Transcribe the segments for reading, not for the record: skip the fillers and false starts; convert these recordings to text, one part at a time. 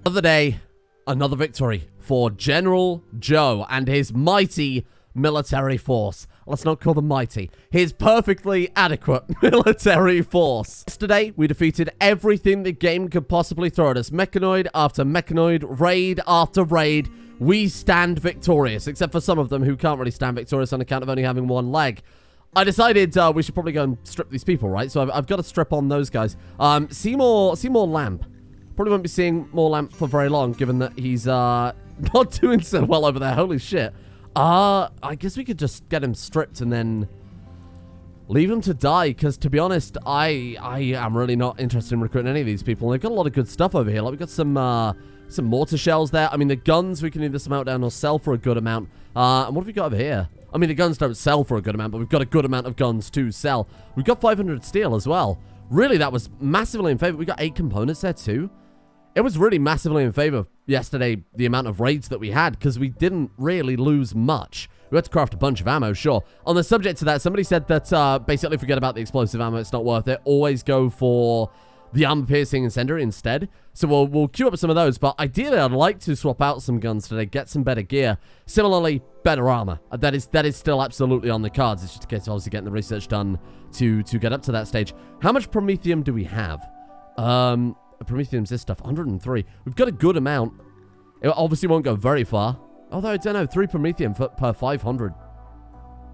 Another day, another victory for General Joe and his mighty military force. Let's not call them mighty. His perfectly adequate military force. Yesterday, we defeated everything the game could possibly throw at us. Mechanoid after mechanoid, raid after raid. We stand victorious, except for some of them who can't really stand victorious on account of only having one leg. I decided we should probably go and strip these people, right? So I've got to strip on those guys. See more Lamp. Probably won't be seeing more Lamp for very long, given that he's not doing so well over there. Holy shit. I guess we could just get him stripped and then leave him to die, because to be honest, I am really not interested in recruiting any of these people. And they've got a lot of good stuff over here. Like, we've got some mortar shells there. I mean, the guns we can either smelt down or sell for a good amount. And what have we got over here? I mean, the guns don't sell for a good amount, but we've got a good amount of guns to sell. We've got 500 steel as well. Really, that was massively in favor. We got 8 components there too. It was really massively in favor yesterday, the amount of raids that we had, because we didn't really lose much. We had to craft a bunch of ammo, sure. On the subject to that, somebody said that basically forget about the explosive ammo. It's not worth it. Always go for the armor-piercing incendiary instead. So we'll queue up some of those. But ideally, I'd like to swap out some guns today, get some better gear. Similarly, better armor. That is still absolutely on the cards. It's just a case of obviously getting the research done to get up to that stage. How much Promethium do we have? Promethium's this stuff, 103. We've got a good amount. It obviously won't go very far. Although, I don't know, 3 Promethium per 500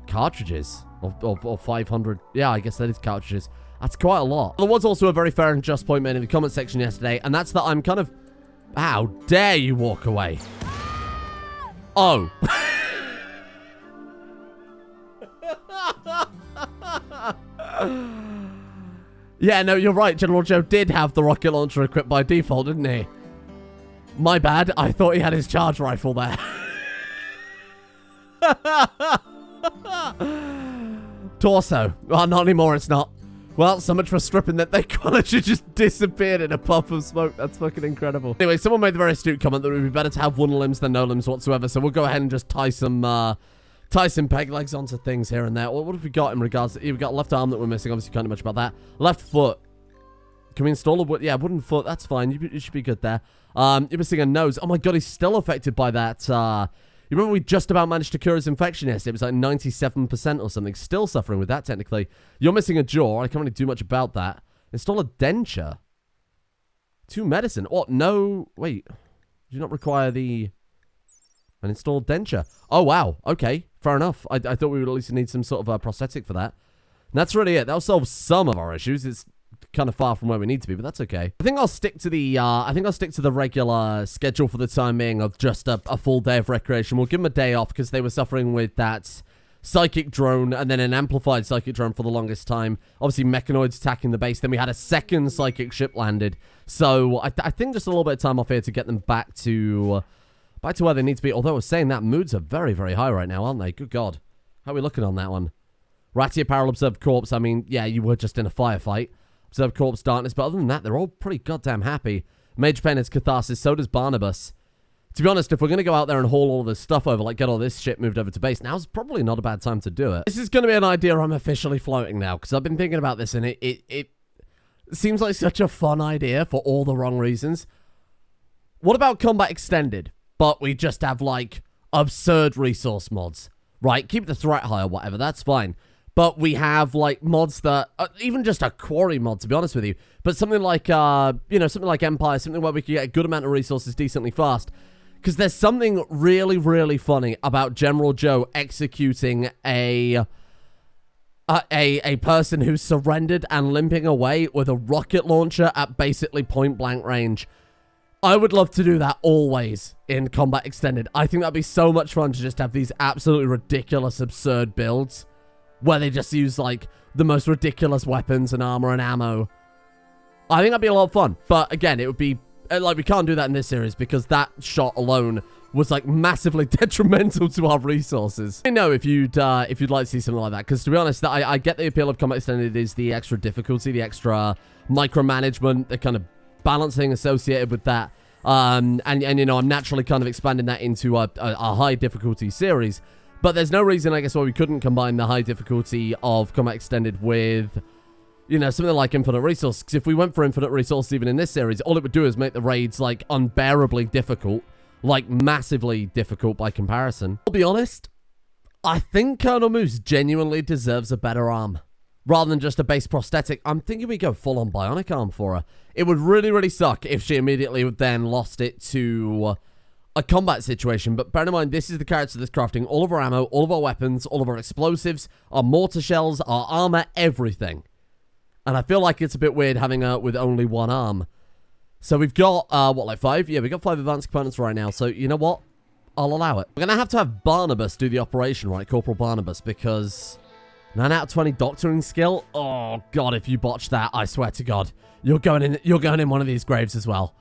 cartridges. Or 500. Yeah, I guess that is cartridges. That's quite a lot. There was also a very fair and just point made in the comment section yesterday, and that's that I'm kind of... How dare you walk away? Oh. Yeah, no, you're right. General Joe did have the rocket launcher equipped by default, didn't he? My bad. I thought he had his charge rifle there. Torso. Oh, not anymore, it's not. Well, so much for stripping that their quality just disappeared in a puff of smoke. That's fucking incredible. Anyway, someone made the very astute comment that it would be better to have one limbs than no limbs whatsoever, so we'll go ahead and just tie some peg legs onto things here and there. What have we got in regards to... We've got left arm that we're missing. Obviously, can't do much about that. Left foot. Can we install a... wooden foot. That's fine. You should be good there. You're missing a nose. Oh my god, he's still affected by that. You remember we just about managed to cure his infection yesterday? It was like 97% or something. Still suffering with that, technically. You're missing a jaw. I can't really do much about that. Install a denture. 2 medicine. What? No... Wait. Do you not require the... An installed denture? Oh, wow. Okay. Fair enough. I thought we would at least need some sort of a prosthetic for that. And that's really it. That'll solve some of our issues. It's kind of far from where we need to be, but that's okay. I think I'll stick to the regular schedule for the time being of just a full day of recreation. We'll give them a day off because they were suffering with that psychic drone and then an amplified psychic drone for the longest time. Obviously, mechanoids attacking the base. Then we had a second psychic ship landed. So I think just a little bit of time off here to get them back to where they need to be. Although I was saying that moods are very, very high right now, aren't they? Good God. How are we looking on that one? Ratty Apparel, Observed Corpse. I mean, yeah, you were just in a firefight. Observed Corpse, Darkness. But other than that, they're all pretty goddamn happy. Mage Pain has Catharsis. So does Barnabas. To be honest, if we're going to go out there and haul all this stuff over, like get all this shit moved over to base, now's probably not a bad time to do it. This is going to be an idea I'm officially floating now, because I've been thinking about this, and it seems like such a fun idea for all the wrong reasons. What about Combat Extended? But we just have, like, absurd resource mods, right? Keep the threat high or whatever, that's fine. But we have, like, mods that... even just a quarry mod, to be honest with you. But something like, something like Empire, something where we can get a good amount of resources decently fast. Because there's something really, really funny about General Joe executing a person who's surrendered and limping away with a rocket launcher at basically point-blank range. I would love to do that always in Combat Extended. I think that'd be so much fun to just have these absolutely ridiculous, absurd builds where they just use, like, the most ridiculous weapons and armor and ammo. I think that'd be a lot of fun. But, again, it would be... Like, we can't do that in this series because that shot alone was, like, massively detrimental to our resources. I know if you'd like to see something like that, because, to be honest, I get the appeal of Combat Extended is the extra difficulty, the extra micromanagement, the kind of balancing associated with that, and you know, I'm naturally kind of expanding that into a high difficulty series, but there's no reason, I guess, why we couldn't combine the high difficulty of Combat Extended with you know, something like infinite resources. Because if we went for infinite resources even in this series, all it would do is make the raids, like, unbearably difficult. Like, massively difficult by comparison. I'll be honest, I think Colonel Moose genuinely deserves a better arm. Rather than just a base prosthetic, I'm thinking we go full-on bionic arm for her. It would really, really suck if she immediately then lost it to a combat situation. But bear in mind, this is the character that's crafting all of our ammo, all of our weapons, all of our explosives, our mortar shells, our armor, everything. And I feel like it's a bit weird having her with only one arm. So we've got, what, like 5? Yeah, we've got 5 advanced components right now. So, you know what? I'll allow it. We're going to have Barnabas do the operation, right? Corporal Barnabas, because 9 out of 20 doctoring skill? Oh, God, if you botch that, I swear to God. You're going in one of these graves as well.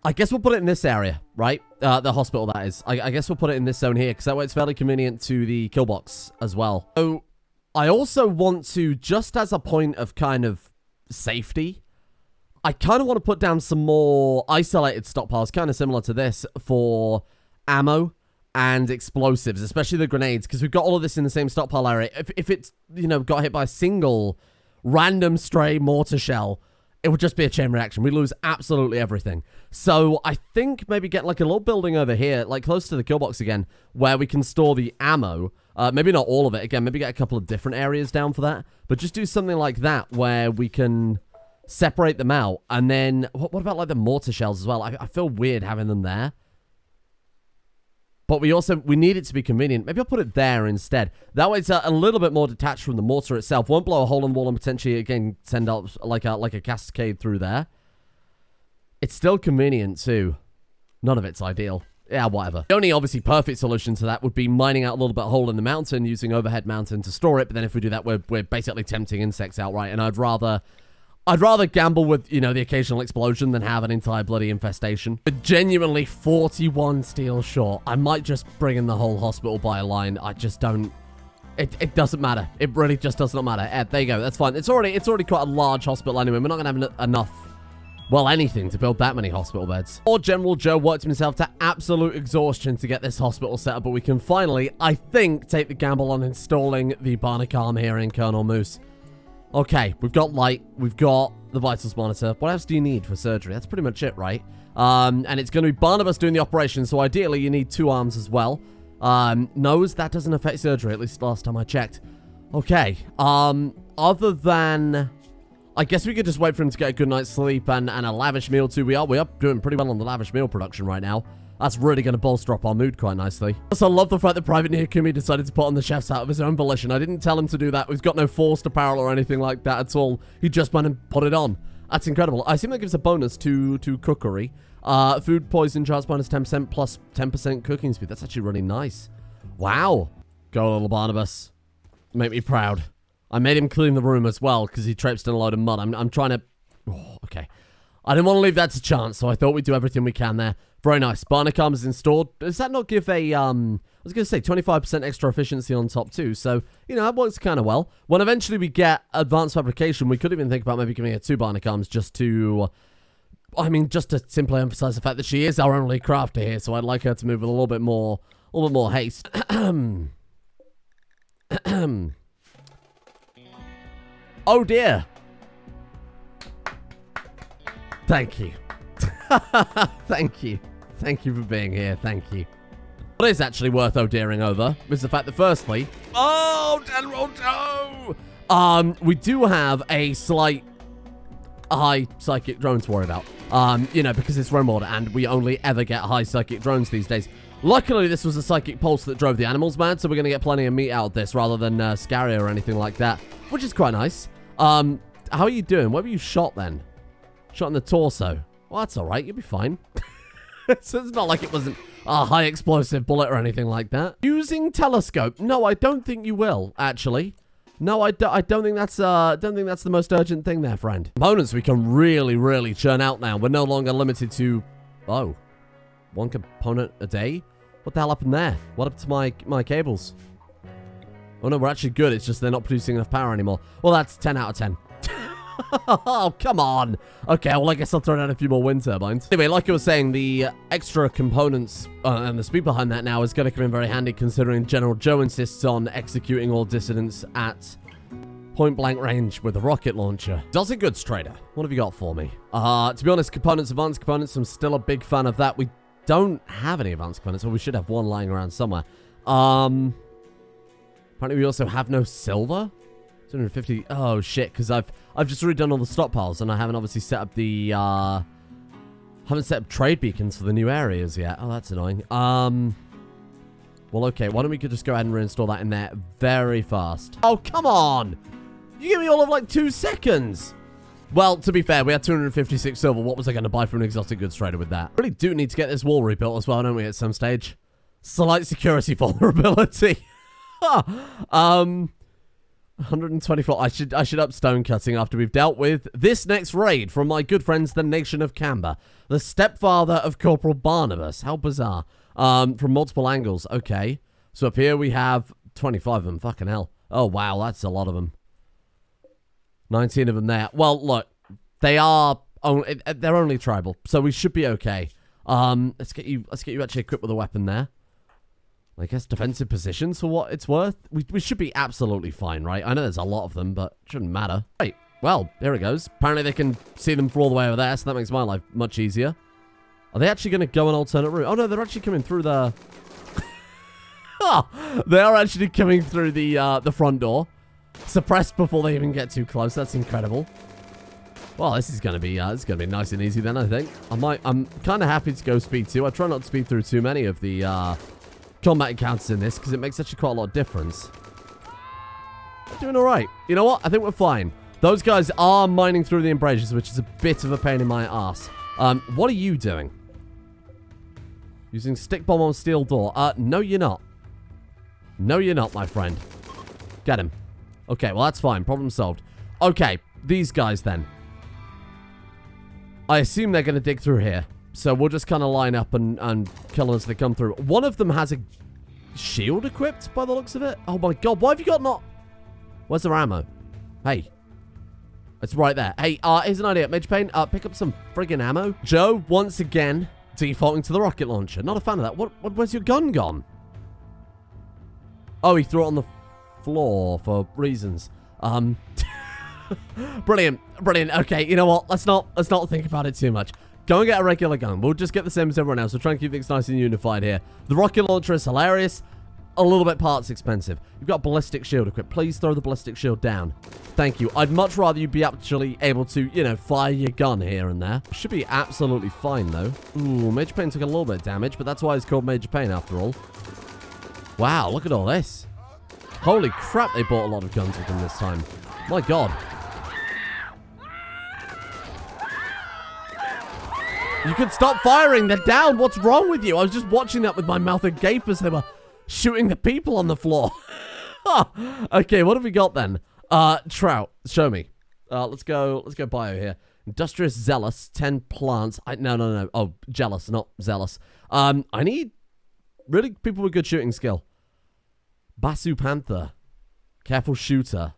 I guess we'll put it in this area, right? The hospital, that is. I guess we'll put it in this zone here, because that way it's fairly convenient to the kill box as well. So, I also want to, just as a point of kind of safety, I kind of want to put down some more isolated stockpiles, kind of similar to this, for ammo and explosives, especially the grenades, because we've got all of this in the same stockpile area. If it's, you know, got hit by a single random stray mortar shell, it would just be a chain reaction. We'd lose absolutely everything. So I think maybe get like a little building over here, like close to the kill box again, where we can store the ammo. Maybe not all of it. Again, maybe get a couple of different areas down for that. But just do something like that where we can separate them out. And then, what about like the mortar shells as well? I feel weird having them there. But we need it to be convenient. Maybe I'll put it there instead. That way it's a little bit more detached from the mortar itself. Won't blow a hole in the wall and potentially, again, send out like a cascade through there. It's still convenient too. None of it's ideal. Yeah, whatever. The only obviously perfect solution to that would be mining out a little bit of hole in the mountain, using overhead mountain to store it. But then if we do that, we're basically tempting insects outright. And I'd rather gamble with, you know, the occasional explosion than have an entire bloody infestation. But genuinely 41 steel short. I might just bring in the whole hospital by a line. I just don't... It doesn't matter. It really just does not matter. There you go. That's fine. It's already quite a large hospital anyway. We're not going to have enough, well, anything to build that many hospital beds. Poor General Joe worked himself to absolute exhaustion to get this hospital set up, but we can finally, I think, take the gamble on installing the bionic arm here in Colonel Moose. Okay, we've got light, we've got the vitals monitor. What else do you need for surgery? That's pretty much it, right? And it's going to be Barnabas doing the operation, so ideally you need 2 arms as well. Nose, that doesn't affect surgery, at least last time I checked. Okay, other than... I guess we could just wait for him to get a good night's sleep and a lavish meal too. We are doing pretty well on the lavish meal production right now. That's really going to bolster up our mood quite nicely. Also, I love the fact that Private Niyokumi decided to put on the chef's hat of his own volition. I didn't tell him to do that. We've got no forced apparel or anything like that at all. He just went and put it on. That's incredible. I assume that gives a bonus to cookery. Food poison chance minus 10% plus 10% cooking speed. That's actually really nice. Wow. Go, little Barnabas. Make me proud. I made him clean the room as well because he traipsed in a load of mud. I'm trying to... Oh, okay. I didn't want to leave that to chance, so I thought we'd do everything we can there. Very nice. Bionic arm is installed. Does that not give a, I was going to say 25% extra efficiency on top too, so, you know, that works kind of well. When eventually we get advanced fabrication, we could even think about maybe giving her 2 bionic arms just to, I mean, just to simply emphasize the fact that she is our only crafter here, so I'd like her to move with a little bit more haste. Oh dear. Thank you. Thank you. Thank you for being here. Thank you. What is actually worth deering over is the fact that firstly... Oh, General Joe! We do have a slight high psychic drone to worry about. You know, because it's Rimworld and we only ever get high psychic drones these days. Luckily, this was a psychic pulse that drove the animals mad, so we're going to get plenty of meat out of this rather than Scaria or anything like that, which is quite nice. How are you doing? Where were you shot then? Shot in the torso. Well, that's alright. You'll be fine. So it's not like it wasn't a high explosive bullet or anything like that. Using telescope. No, I don't think you will, actually. No, I don't think that's the most urgent thing there, friend. Components we can really churn out now. We're no longer limited to... Oh. 1 component a day? What the hell happened there? What happened to my cables? Oh no, we're actually good. It's just they're not producing enough power anymore. Well, that's 10 out of 10. Oh, come on. Okay, well, I guess I'll throw down a few more wind turbines. Anyway, like I was saying, the extra components and the speed behind that now is going to come in very handy considering General Joe insists on executing all dissidents at point blank range with a rocket launcher. Does it goods trader. What have you got for me? To be honest, components, advanced components, I'm still a big fan of that. We don't have any advanced components, or we should have one lying around somewhere. Apparently we also have no silver. 250. Oh shit, because I've just redone all the stockpiles and I haven't obviously set up the haven't set up trade beacons for the new areas yet. Oh, that's annoying. Well, okay, why don't we just go ahead and reinstall that in there very fast. Oh, come on! You give me all of like 2 seconds! Well, to be fair, we had 256 silver. What was I going to buy from an exotic goods trader with that? Really do need to get this wall rebuilt as well, don't we, at some stage? Slight security vulnerability. 124. I should up stone cutting after we've dealt with this next raid from my good friends, the Nation of Camber. The stepfather of Corporal Barnabas. How bizarre. From multiple angles. Okay. So up here we have 25 of them. Fucking hell. Oh, wow. That's a lot of them. 19 of them there. Well, look. They're only tribal. So we should be okay. Let's get you actually equipped with a weapon there. I guess defensive positions for what it's worth. We should be absolutely fine, right? I know there's a lot of them, but it shouldn't matter. Right. Well, here it goes. Apparently they can see them from all the way over there, so that makes my life much easier. Are they actually going to go an alternate route? Oh, no, they're actually coming through the... They are actually coming through the front door. Suppressed before they even get too close. That's incredible. Well, this is going to be nice and easy then, I think. I'm kind of happy to go speed 2. I try not to speed through too many of the combat encounters in this because it makes actually quite a lot of difference. We're doing all right. You know what? I think we're fine. Those guys are mining through the embrasures, which is a bit of a pain in my ass. What are you doing? Using stick bomb on steel door. No, you're not. No, you're not, my friend. Get him. Okay, well, that's fine. Problem solved. Okay, these guys then. I assume they're going to dig through here. So we'll just kind of line up and kill them as they come through. One of them has a shield equipped by the looks of it. Oh, my God. Why have you got not... Where's their ammo? Hey. It's right there. Hey, here's an idea. Mage Pain, pick up some friggin' ammo. Joe, once again, defaulting to the rocket launcher. Not a fan of that. Where's your gun gone? Oh, he threw it on the floor for reasons. Brilliant. Brilliant. Okay, you know what? Let's not think about it too much. Go and get a regular gun. We'll just get the same as everyone else. We'll try and keep things nice and unified here. The rocket launcher is hilarious. A little bit parts expensive. You've got ballistic shield equipped. Please throw the ballistic shield down. Thank you. I'd much rather you be actually able to, you know, fire your gun here and there. Should be absolutely fine, though. Ooh, Major Pain took a little bit of damage, but that's why it's called Major Pain after all. Wow, look at all this. Holy crap, they bought a lot of guns with them this time. My God. You could stop firing. They're down. What's wrong with you? I was just watching that with my mouth agape as they were shooting the people on the floor. Okay, what have we got then? Trout. Show me. Let's go bio here. Industrious Zealous. 10 plants. No. Oh, jealous, not zealous. I need really people with good shooting skill. Basu Panther. Careful shooter.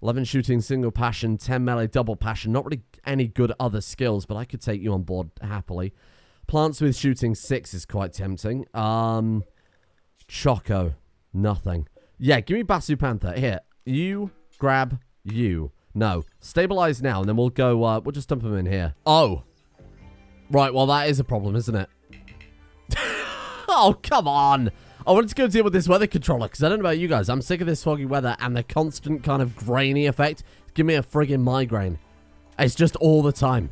11 shooting, single passion, 10 melee, double passion. Not really any good other skills, but I could take you on board happily. Plants with shooting 6 is quite tempting. Choco. Nothing. Yeah, give me Basu Panther. Here. You grab you. No. Stabilize now, and then we'll go, we'll just dump him in here. Oh. Right, well, that is a problem, isn't it? Oh, come on. I wanted to go deal with this weather controller, because I don't know about you guys. I'm sick of this foggy weather and the constant kind of grainy effect. Give me a friggin' migraine. It's just all the time.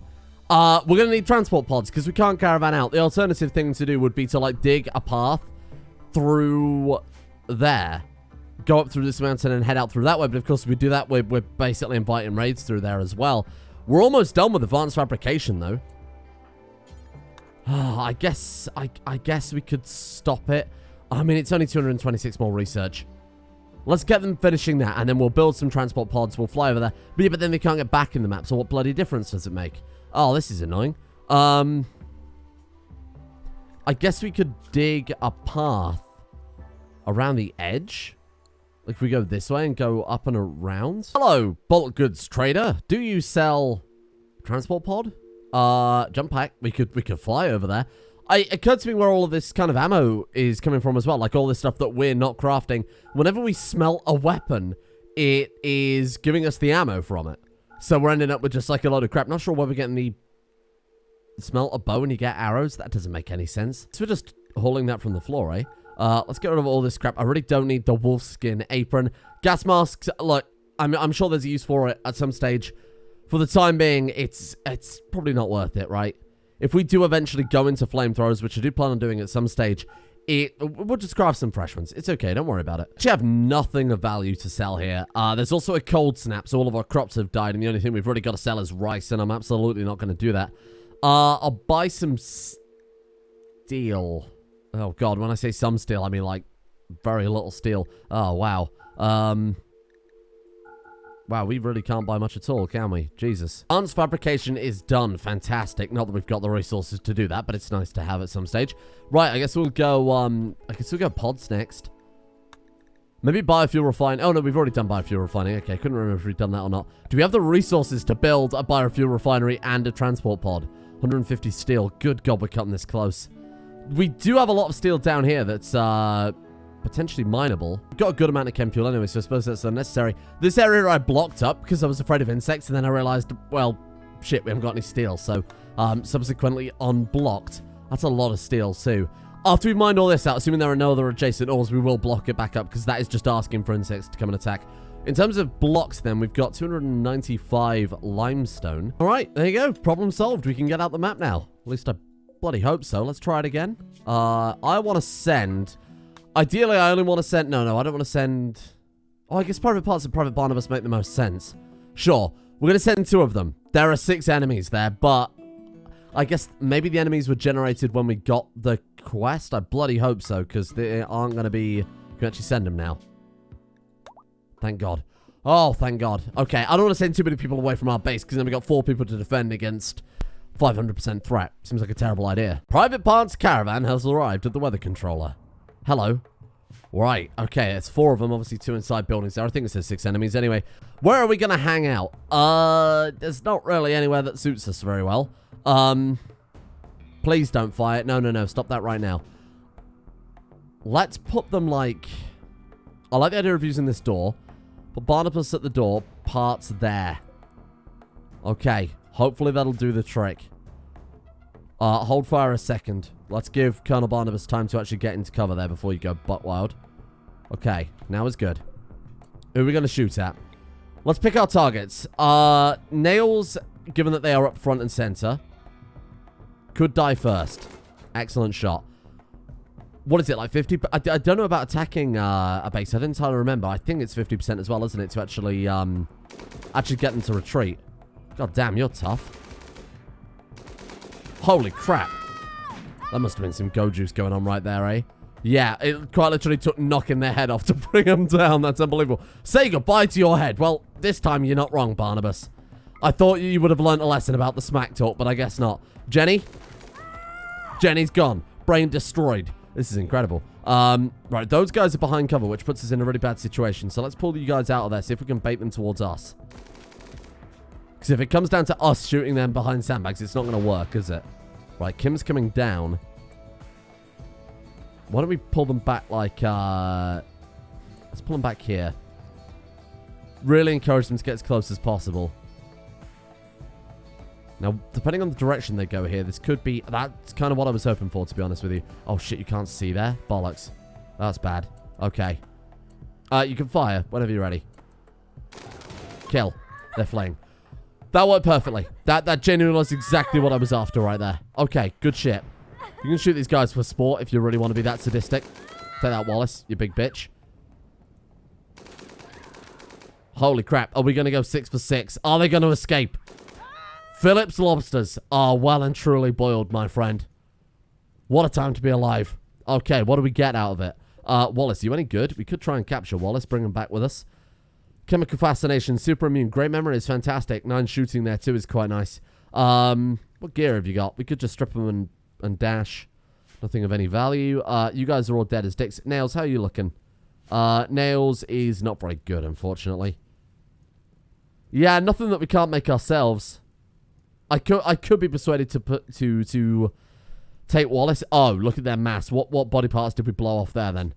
We're going to need transport pods, because we can't caravan out. The alternative thing to do would be to, like, dig a path through there. Go up through this mountain and head out through that way. But, of course, if we do that, we're basically inviting raids through there as well. We're almost done with advanced fabrication, though. I guess we could stop it. I mean, it's only 226 more research. Let's get them finishing that, and then we'll build some transport pods. We'll fly over there. But, yeah, but then they can't get back in the map, so what bloody difference does it make? Oh, this is annoying. I guess we could dig a path around the edge. Like, if we go this way and go up and around. Hello, bulk goods trader. Do you sell transport pod? Jump pack. We could fly over there. It occurred to me where all of this kind of ammo is coming from as well. Like all this stuff that we're not crafting. Whenever we smelt a weapon, it is giving us the ammo from it. So we're ending up with just like a load of crap. Not sure where we're getting the... Smelt a bow and you get arrows? That doesn't make any sense. So we're just hauling that from the floor, eh? Let's get rid of all this crap. I really don't need the wolf skin apron. Gas masks, look, I'm sure there's a use for it at some stage. For the time being, it's probably not worth it, right? If we do eventually go into flamethrowers, which I do plan on doing at some stage, we'll just craft some fresh ones. It's okay, don't worry about it. Actually, I have nothing of value to sell here. There's also a cold snap, so all of our crops have died, and the only thing we've really got to sell is rice, and I'm absolutely not going to do that. I'll buy some steel. Oh, God, when I say some steel, I mean, like, very little steel. Oh, wow. Wow, we really can't buy much at all, can we? Jesus. Arms fabrication is done. Fantastic. Not that we've got the resources to do that, but it's nice to have at some stage. Right, I guess we'll go, pods next. Maybe biofuel refining. Oh, no, we've already done biofuel refining. Okay, couldn't remember if we've done that or not. Do we have the resources to build a biofuel refinery and a transport pod? 150 steel. Good God, we're cutting this close. We do have a lot of steel down here that's, potentially mineable. We've got a good amount of chem fuel anyway, so I suppose that's unnecessary. This area I blocked up because I was afraid of insects, and then I realized, well, shit, we haven't got any steel, so, subsequently unblocked. That's a lot of steel, too. After we mined all this out, assuming there are no other adjacent ores, we will block it back up, because that is just asking for insects to come and attack. In terms of blocks, then, we've got 295 limestone. All right, there you go. Problem solved. We can get out the map now. At least I bloody hope so. Let's try it again. I want to send... Ideally, I only want to send... No, I don't want to send... Oh, I guess Private Parts and Private Barnabas make the most sense. Sure, we're going to send 2 of them. There are 6 enemies there, but... I guess maybe the enemies were generated when we got the quest. I bloody hope so, because they aren't going to be... You can actually send them now. Thank God. Oh, thank God. Okay, I don't want to send too many people away from our base, because then we got 4 people to defend against 500% threat. Seems like a terrible idea. Private Parts Caravan has arrived at the weather controller. Hello. Right, okay, it's 4 of them, obviously 2 inside buildings there. I think it says 6 enemies. Anyway, where are we going to hang out? There's not really anywhere that suits us very well. Please don't fire it. No, stop that right now. Let's put them like... I like the idea of using this door. Put Barnabas at the door, parts there. Okay, hopefully that'll do the trick. Hold fire a second. Let's give Colonel Barnabas time to actually get into cover there before you go butt wild. Okay, now is good. Who are we going to shoot at? Let's pick our targets. Nails, given that they are up front and center, could die first. Excellent shot. What is it, like 50? I don't know about attacking a base. I didn't entirely remember. I think it's 50% as well, isn't it, to actually get them to retreat. God damn, you're tough. Holy crap. That must have been some go juice going on right there, eh? Yeah, it quite literally took knocking their head off to bring them down. That's unbelievable. Say goodbye to your head. Well, this time you're not wrong, Barnabas. I thought you would have learnt a lesson about the smack talk, but I guess not. Jenny? Jenny's gone. Brain destroyed. This is incredible. Right, those guys are behind cover, which puts us in a really bad situation. So let's pull you guys out of there, see if we can bait them towards us. Because if it comes down to us shooting them behind sandbags, it's not going to work, is it? Right, Kim's coming down. Why don't we pull them back like, let's pull them back here. Really encourage them to get as close as possible. Now, depending on the direction they go here, this could be... That's kind of what I was hoping for, to be honest with you. Oh, shit, you can't see there? Bollocks. That's bad. Okay. You can fire whenever you're ready. Kill. They're fleeing. That worked perfectly. That genuinely was exactly what I was after right there. Okay, good shit. You can shoot these guys for sport if you really want to be that sadistic. Take that, Wallace, you big bitch. Holy crap. Are we going to go 6 for 6? Are they going to escape? Phillips lobsters are well and truly boiled, my friend. What a time to be alive. Okay, what do we get out of it? Wallace, are you any good? We could try and capture Wallace, bring him back with us. Chemical fascination, super immune. Great memory is fantastic. 9 shooting there too is quite nice. What gear have you got? We could just strip them and dash. Nothing of any value. You guys are all dead as dicks. Nails, how are you looking? Nails is not very good, unfortunately. Yeah, nothing that we can't make ourselves. I could be persuaded to take Wallace. Oh, look at their mass. What body parts did we blow off there then?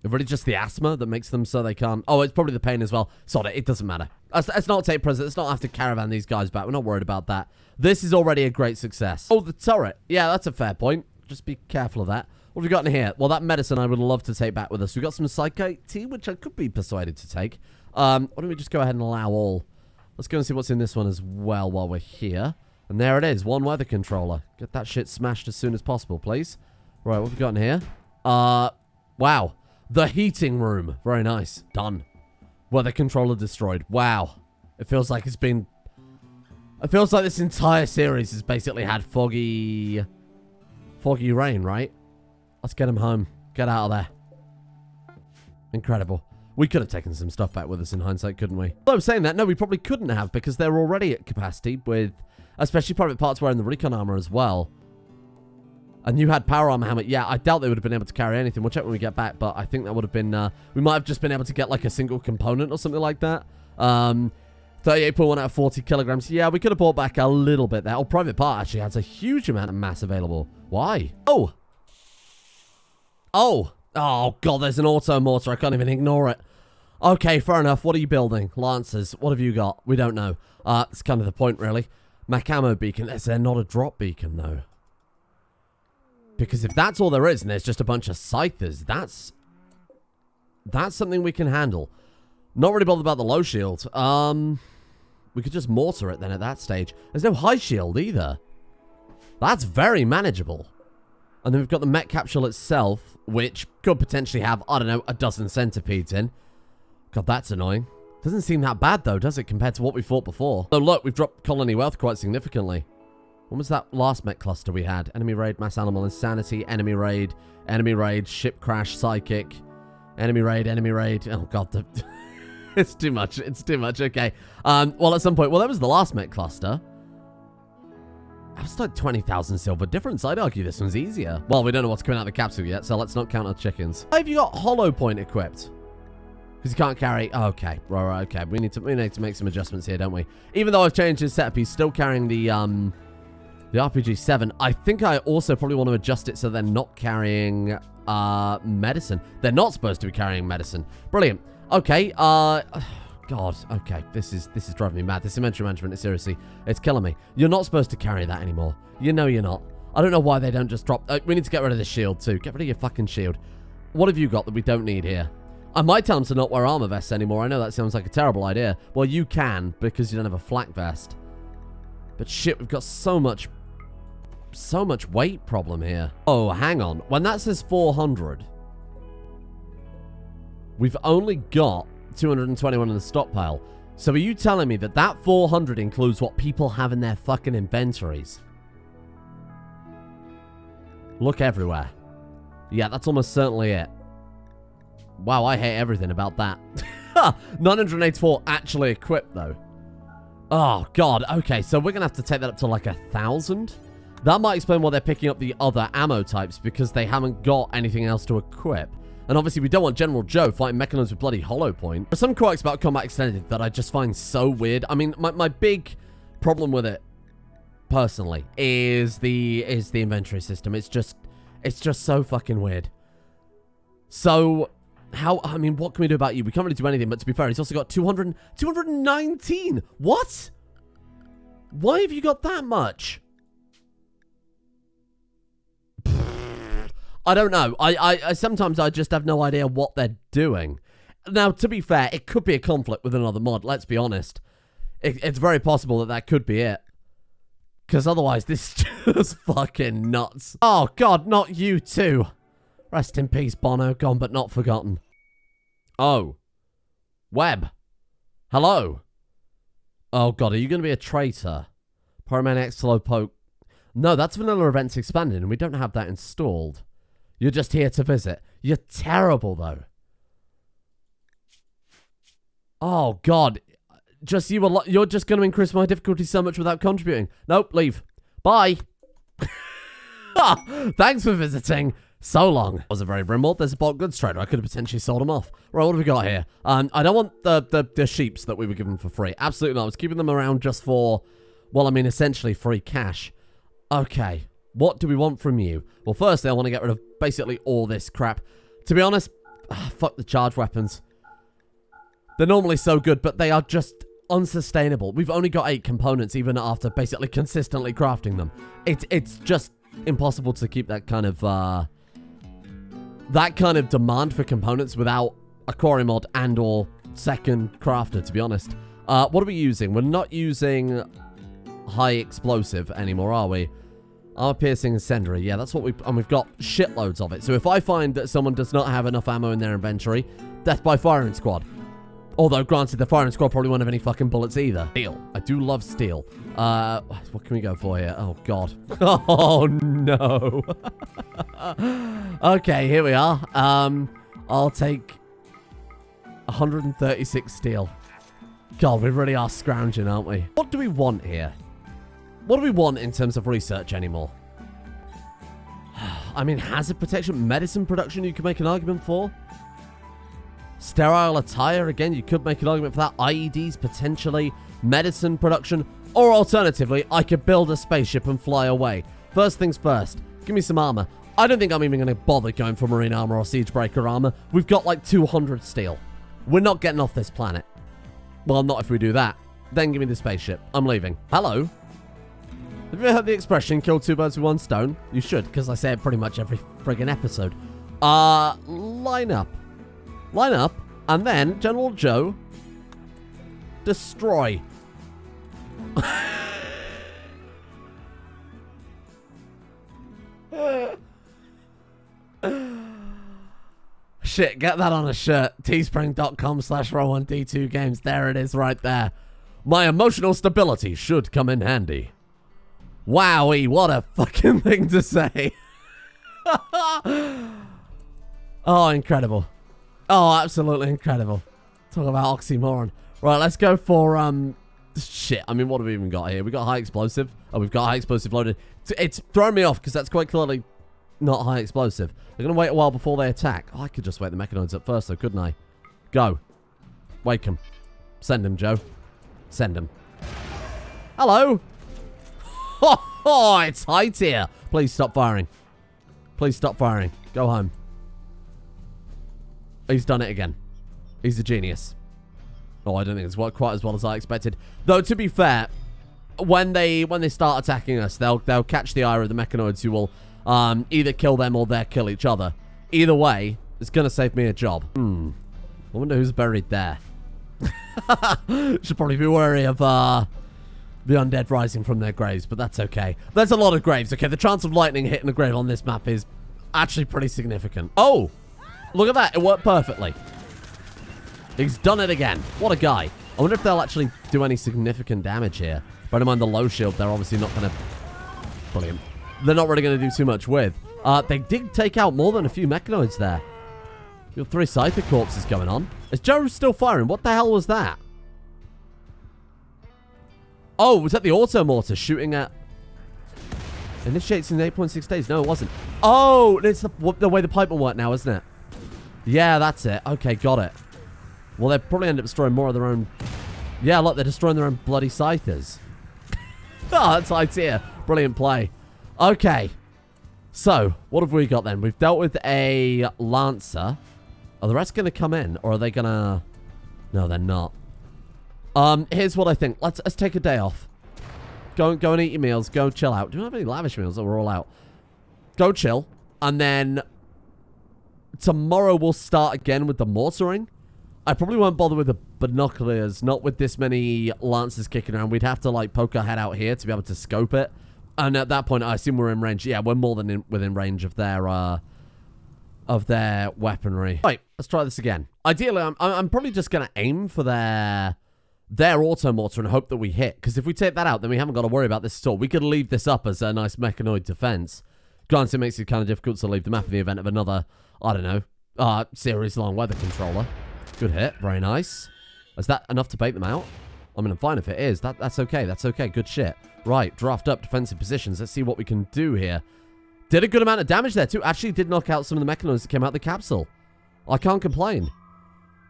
Really just the asthma that makes them so they can't... Oh, it's probably the pain as well. Sod it. It doesn't matter. Let's not take present. Let's not have to caravan these guys back. We're not worried about that. This is already a great success. Oh, the turret. Yeah, that's a fair point. Just be careful of that. What have we got in here? Well, that medicine I would love to take back with us. We've got some psychite tea, which I could be persuaded to take. Why don't we just go ahead and allow all? Let's go and see what's in this one as well while we're here. And there it is. One weather controller. Get that shit smashed as soon as possible, please. Right, what have we got in here? Wow. The heating room. Very nice. Done. Weather controller destroyed. Wow. It feels like it's been... It feels like this entire series has basically had foggy rain, right? Let's get him home. Get out of there. Incredible. We could have taken some stuff back with us in hindsight, couldn't we? Although saying that, no, we probably couldn't have because they're already at capacity with, especially private parts wearing the recon armor as well. And you had power armor helmet. Yeah, I doubt they would have been able to carry anything. We'll check when we get back, but I think that would have been, we might have just been able to get like a single component or something like that. 38.1 out of 40 kilograms. Yeah, we could have brought back a little bit there. Oh, private part actually has a huge amount of mass available. Why? Oh. Oh. Oh, God, there's an auto mortar. I can't even ignore it. Okay, fair enough. What are you building? Lancers. What have you got? We don't know. It's kind of the point, really. Mac ammo beacon. Is there not a drop beacon, though? Because if that's all there is, and there's just a bunch of scythers, that's something we can handle. Not really bothered about the low shield. We could just mortar it then at that stage. There's no high shield either. That's very manageable. And then we've got the mech capsule itself, which could potentially have, I don't know, a dozen centipedes in. God, that's annoying. Doesn't seem that bad, though, does it, compared to what we fought before? Oh, look, we've dropped colony wealth quite significantly. When was that last mech cluster we had? Enemy raid, mass animal insanity, enemy raid, ship crash, psychic, enemy raid. Oh, God, it's too much. It's too much. Okay. Well, at some point, well, that was the last mech cluster. That was like 20,000 silver difference. I'd argue this one's easier. Well, we don't know what's coming out of the capsule yet, so let's not count our chickens. Have you got hollow point equipped? Because you can't carry... Oh, okay. Right, okay. We need to make some adjustments here, don't we? Even though I've changed his setup, he's still carrying the RPG-7. I think I also probably want to adjust it so they're not carrying medicine. They're not supposed to be carrying medicine. Brilliant. Okay, God, okay, this is driving me mad. This inventory management is seriously, it's killing me. You're not supposed to carry that anymore. You know you're not. I don't know why they don't just drop... we need to get rid of the shield too. Get rid of your fucking shield. What have you got that we don't need here? I might tell them to not wear armor vests anymore. I know that sounds like a terrible idea. Well, you can because you don't have a flak vest. But shit, we've got so much weight problem here. Oh, hang on. When that says 400, we've only got 221 in the stockpile. So are you telling me that that 400 includes what people have in their fucking inventories? Look everywhere. Yeah, that's almost certainly it. Wow, I hate everything about that. 984 actually equipped, though. Oh, God. Okay, so we're going to have to take that up to like 1,000. That might explain why they're picking up the other ammo types, because they haven't got anything else to equip. And obviously, we don't want General Joe fighting mechanisms with bloody hollow point. There's some quirks about Combat Extended that I just find so weird. I mean, my big problem with it, personally, is the inventory system. It's just so fucking weird. So, I mean, what can we do about you? We can't really do anything, but to be fair, he's also got 219. What? Why have you got that much? I don't know. I sometimes I just have no idea what they're doing. Now, to be fair, it could be a conflict with another mod. Let's be honest. It's very possible that could be it. Because otherwise, this is just fucking nuts. Oh, God, not you too. Rest in peace, Bono. Gone but not forgotten. Oh. Webb. Hello. Oh, God, are you going to be a traitor? Pyromaniac Slowpoke. No, that's Vanilla Events Expanded, and we don't have that installed. You're just here to visit. You're terrible, though. Oh, God. You're just going to increase my difficulty so much without contributing. Nope, leave. Bye. Thanks for visiting. So long. That was a very Rimworld. There's a bulk goods trader. I could have potentially sold them off. Right, what have we got here? I don't want the sheeps that we were given for free. Absolutely not. I was keeping them around just for, well, I mean, essentially free cash. Okay. What do we want from you? Well, firstly, I want to get rid of basically all this crap. To be honest, Fuck the charge weapons. They're normally so good, but they are just unsustainable. We've only got 8 components, even after basically consistently crafting them. It's just impossible to keep that kind of demand for components without a quarry mod and or second crafter, to be honest. What are we using? We're not using high explosive anymore, are we? Armor piercing incendiary. Yeah, that's what we've got shitloads of it. So if I find that someone does not have enough ammo in their inventory, death by firing squad. Although, granted, the firing squad probably won't have any fucking bullets either. Steel. I do love steel. What can we go for here? Oh, God. Oh, no. Okay, here we are. I'll take 136 steel. God, we really are scrounging, aren't we? What do we want here? What do we want in terms of research anymore? I mean, hazard protection, medicine production, you could make an argument for. Sterile attire, again, you could make an argument for that. IEDs, potentially. Medicine production. Or alternatively, I could build a spaceship and fly away. First things first, give me some armor. I don't think I'm even going to bother going for marine armor or siege breaker armor. We've got like 200 steel. We're not getting off this planet. Well, not if we do that. Then give me the spaceship. I'm leaving. Hello? Have you ever heard the expression, kill 2 birds with 1 stone? You should, because I say it pretty much every friggin' episode. Line up. Line up, and then, General Joe, destroy. Shit, get that on a shirt. teespring.com/row1d2games. There it is right there. My emotional stability should come in handy. Wowee, what a fucking thing to say. Oh, incredible. Oh, absolutely incredible. Talk about oxymoron. Right, let's go for, shit. I mean, what have we even got here? We got high explosive. Oh, we've got high explosive loaded. It's throwing me off because that's quite clearly not high explosive. They're going to wait a while before they attack. Oh, I could just wake the mechanoids up first, though, couldn't I? Go. Wake them. Send them, Joe. Send them. Hello. Oh, it's high tier. Please stop firing. Please stop firing. Go home. He's done it again. He's a genius. Oh, I don't think it's worked quite as well as I expected. Though, to be fair, when they start attacking us, they'll catch the ire of the mechanoids who will either kill them or they'll kill each other. Either way, it's going to save me a job. I wonder who's buried there. Should probably be wary of the undead rising from their graves, but that's okay. There's a lot of graves. Okay, the chance of lightning hitting a grave on this map is actually pretty significant. Oh! Look at that. It worked perfectly. He's done it again. What a guy. I wonder if they'll actually do any significant damage here. Bear in mind the low shield, they're obviously not going to... Brilliant. They're not really going to do too much with. They did take out more than a few mechanoids there. You got 3 Scyther corpses going on. Is Joe still firing? What the hell was that? Oh, was that the auto mortar shooting at... Initiates in 8.6 days. No, it wasn't. Oh, it's the way the pipe will work now, isn't it? Yeah, that's it. Okay, got it. Well, they'll probably end up destroying more of their own... Yeah, look, they're destroying their own bloody Scythers. Oh, that's high tier. Brilliant play. Okay. So, what have we got then? We've dealt with a Lancer. Are the rest going to come in? Or are they going to... No, they're not. Here's what I think. Let's take a day off. Go and eat your meals. Go chill out. Do we have any lavish meals? Oh, we're all out. Go chill. And then... tomorrow we'll start again with the mortaring. I probably won't bother with the binoculars, not with this many Lancers kicking around. We'd have to, like, poke our head out here to be able to scope it. And at that point, I assume we're in range. Yeah, we're more than within range of their weaponry. Right, let's try this again. Ideally, I'm probably just going to aim for their auto mortar and hope that we hit. Because if we take that out, then we haven't got to worry about this at all. We could leave this up as a nice mechanoid defense. Granted, it makes it kind of difficult to leave the map in the event of another, I don't know, series-long weather controller. Good hit. Very nice. Is that enough to bait them out? I mean, I'm fine if it is. That's okay. That's okay. Good shit. Right. Draft up defensive positions. Let's see what we can do here. Did a good amount of damage there, too. Actually did knock out some of the mechanoids that came out of the capsule. I can't complain.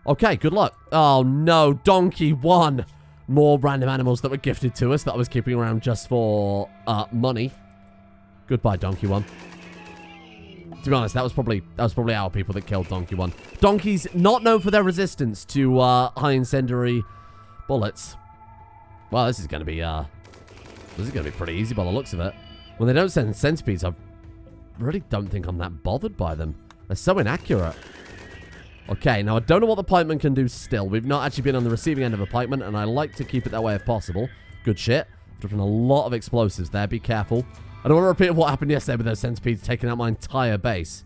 Okay. Good luck. Oh, no. Donkey 1. More random animals that were gifted to us that I was keeping around just for money. Goodbye, Donkey 1. To be honest, that was probably our people that killed Donkey 1. Donkeys not known for their resistance to high incendiary bullets. Well, this is gonna be pretty easy by the looks of it. When they don't send centipedes, I really don't think I'm that bothered by them. They're so inaccurate. Okay, now I don't know what the pikeman can do still. We've not actually been on the receiving end of a pikeman, and I like to keep it that way if possible. Good shit. Dropping a lot of explosives there. Be careful. I don't want to repeat what happened yesterday with those centipedes taking out my entire base.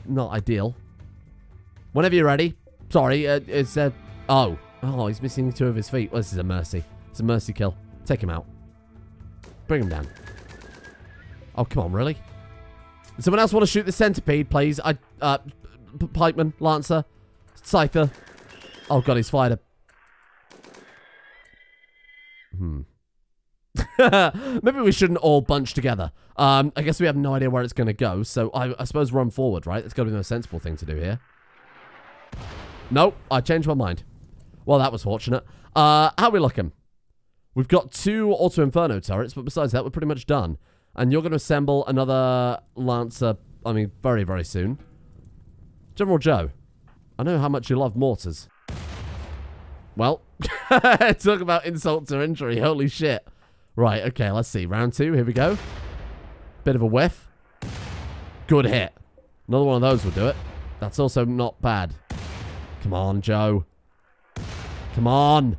Not ideal. Whenever you're ready. Sorry, it's... Oh, he's missing 2 of his feet. Well, this is a mercy. It's a mercy kill. Take him out. Bring him down. Oh, come on, really? Does someone else want to shoot the centipede, please? Pikeman, Lancer, Scyther. Oh, God, he's fired a... Maybe we shouldn't all bunch together. I guess we have no idea where it's going to go, so I suppose run forward, right? That's got to be the most sensible thing to do here. Nope, I changed my mind. Well, that was fortunate. How are we looking? We've got 2 Auto Inferno turrets, but besides that, we're pretty much done. And you're going to assemble another Lancer, I mean, very, very soon. General Joe, I know how much you love mortars. Well, talk about insult to injury, holy shit. Right, okay, let's see. Round 2, here we go. Bit of a whiff. Good hit. Another one of those will do it. That's also not bad. Come on, Joe. Come on.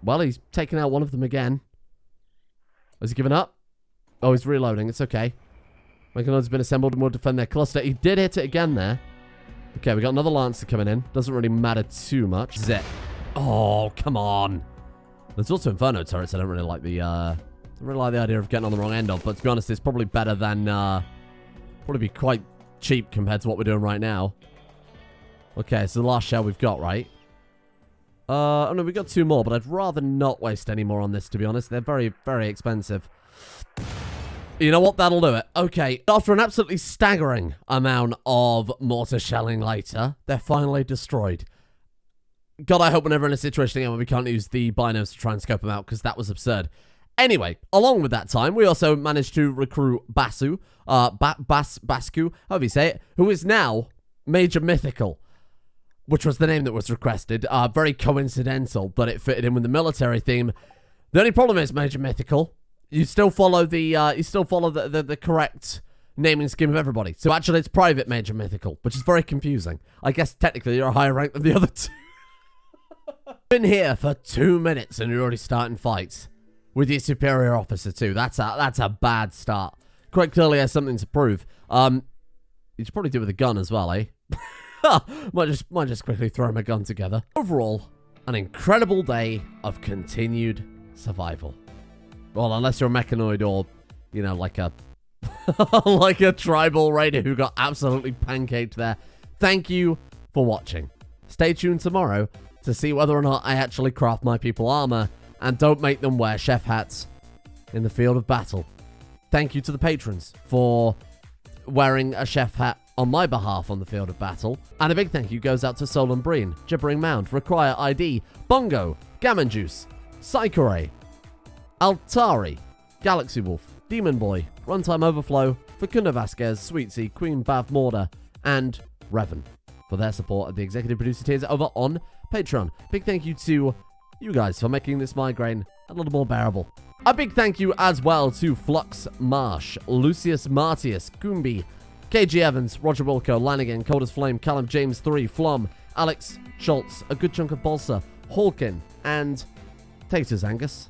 Well, he's taken out one of them again. Has he given up? Oh, he's reloading. It's okay. Mechanoid's been assembled and will defend their cluster. He did hit it again there. Okay, we got another Lancer coming in. Doesn't really matter too much. Zip. Oh, come on. There's also Inferno turrets. I don't really like the idea of getting on the wrong end of. But to be honest, it's probably better than probably be quite cheap compared to what we're doing right now. Okay, so the last shell we've got, right? Oh no, we've got 2 more, but I'd rather not waste any more on this, to be honest. They're very, very expensive. You know what? That'll do it. Okay, after an absolutely staggering amount of mortar shelling later, they're finally destroyed. God, I hope we're never in a situation again where we can't use the binos to try and scope them out, because that was absurd. Anyway, along with that time, we also managed to recruit Basku, however you say it, who is now Major Mythical, which was the name that was requested. Very coincidental, but it fitted in with the military theme. The only problem is, Major Mythical, you still follow the correct naming scheme of everybody. So actually, it's Private Major Mythical, which is very confusing. I guess technically you're a higher rank than the other 2. Been here for 2 minutes and you're already starting fights with your superior officer too. That's a bad start. Quite clearly has something to prove. You should probably do it with a gun as well, eh? might just quickly throw him a gun together. Overall, an incredible day of continued survival. Well, unless you're a mechanoid or, you know, like a like a tribal raider who got absolutely pancaked there. Thank you for watching. Stay tuned tomorrow to see whether or not I actually craft my people armor and don't make them wear chef hats in the field of battle. Thank you to the patrons for wearing a chef hat on my behalf on the field of battle. And a big thank you goes out to Solon Breen, Gibbering Mound, Require ID, Bongo, Gammon Juice, Psychoray, Altari, Galaxy Wolf, Demon Boy, Runtime Overflow, Facunda Vasquez, Sweetsy, Queen Bav Morda, and Revan for their support at the executive producer tiers over on Patreon. Big thank you to you guys for making this migraine a little more bearable. A big thank you as well to Flux Marsh, Lucius Martius, Goombi, KG Evans, Roger Wilco, Lanigan, Cold as Flame, Callum James 3, Flom, Alex Schultz, a good chunk of Balsa, Hawkin, and Taters Angus.